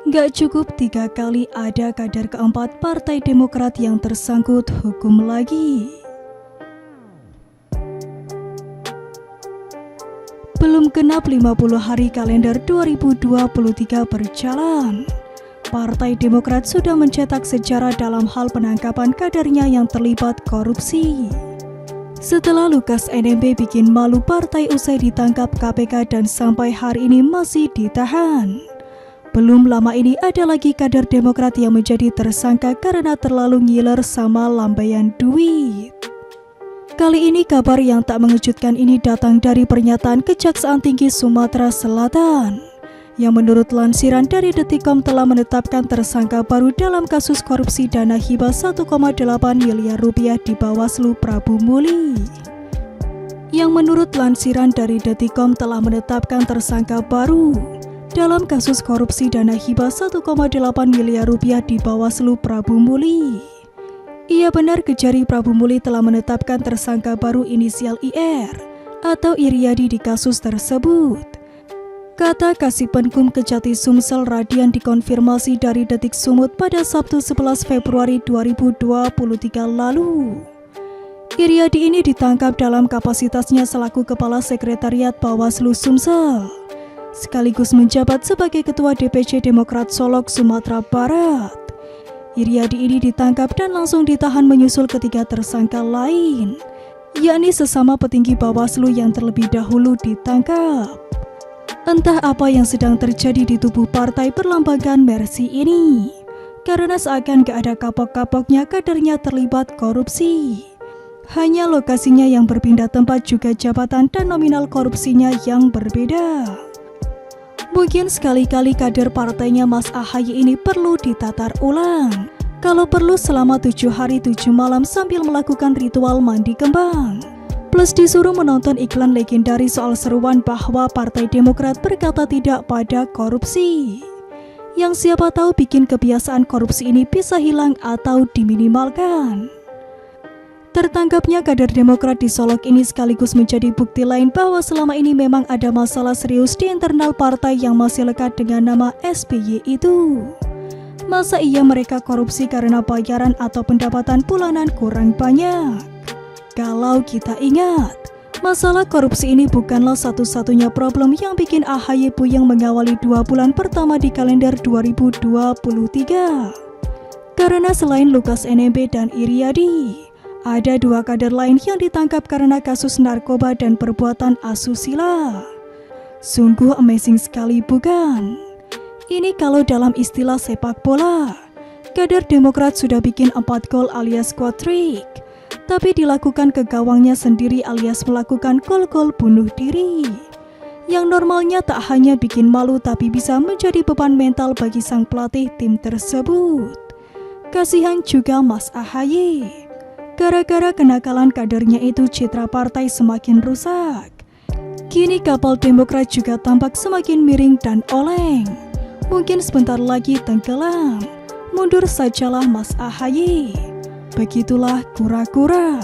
Gak cukup 3 kali ada kader keempat Partai Demokrat yang tersangkut hukum lagi. Belum genap 50 hari kalender 2023 berjalan, Partai Demokrat sudah mencetak sejarah dalam hal penangkapan kadernya yang terlibat korupsi. Setelah Lukas NMB bikin malu partai usai ditangkap KPK dan sampai hari ini masih ditahan. Belum lama ini ada lagi kader Demokrat yang menjadi tersangka karena terlalu ngiler sama lambaian duit. Kali ini kabar yang tak mengejutkan ini datang dari pernyataan Kejaksaan Tinggi Sumatera Selatan yang menurut lansiran dari Detikcom telah menetapkan tersangka baru dalam kasus korupsi dana hibah 1,8 miliar rupiah di Bawaslu Prabu Muli. Yang menurut lansiran dari Detikcom telah menetapkan tersangka baru dalam kasus korupsi dana hibah 1,8 miliar rupiah di Bawaslu Prabu Muli. Ia benar Kejari Prabu Muli telah menetapkan tersangka baru inisial IR atau Iriadi di kasus tersebut. Kata Kasih Penkum Kejati Sumsel Radian dikonfirmasi dari Detik Sumut pada Sabtu 11 Februari 2023 lalu. Iriadi ini ditangkap dalam kapasitasnya selaku Kepala Sekretariat Bawaslu Sumsel, sekaligus menjabat sebagai Ketua DPC Demokrat Solok, Sumatera Barat. Iriadi ini ditangkap dan langsung ditahan menyusul ketiga tersangka lain, yakni sesama petinggi Bawaslu yang terlebih dahulu ditangkap. Entah apa yang sedang terjadi di tubuh partai berlambangkan Mercy ini, karena seakan gak ada kapok-kapoknya kadernya terlibat korupsi. Hanya lokasinya yang berpindah tempat, juga jabatan dan nominal korupsinya yang berbeda. Mungkin sekali-kali kader partainya Mas AHY ini perlu ditatar ulang. Kalau perlu selama 7 hari 7 malam sambil melakukan ritual mandi kembang. Plus disuruh menonton iklan legendaris soal seruan bahwa Partai Demokrat berkata tidak pada korupsi. Yang siapa tahu bikin kebiasaan korupsi ini bisa hilang atau diminimalkan. Tertangkapnya kader Demokrat di Solok ini sekaligus menjadi bukti lain bahwa selama ini memang ada masalah serius di internal partai yang masih lekat dengan nama SBY itu. Masa iya mereka korupsi karena bayaran atau pendapatan bulanan kurang banyak? Kalau kita ingat, masalah korupsi ini bukanlah satu-satunya problem yang bikin AHY puyeng mengawali 2 bulan pertama di kalender 2023. Karena selain Lukas NMB dan Iriadi, ada 2 kader lain yang ditangkap karena kasus narkoba dan perbuatan asusila. Sungguh amazing sekali bukan? Ini kalau dalam istilah sepak bola, kader Demokrat sudah bikin 4 gol alias squad trick, tapi dilakukan ke gawangnya sendiri alias melakukan gol-gol bunuh diri. Yang normalnya tak hanya bikin malu tapi bisa menjadi beban mental bagi sang pelatih tim tersebut. Kasihan juga Mas AHY. Gara-gara kenakalan kadernya itu citra partai semakin rusak. Kini kapal Demokrat juga tampak semakin miring dan oleng. Mungkin sebentar lagi tenggelam. Mundur sajalah Mas AHY. Begitulah kura-kura.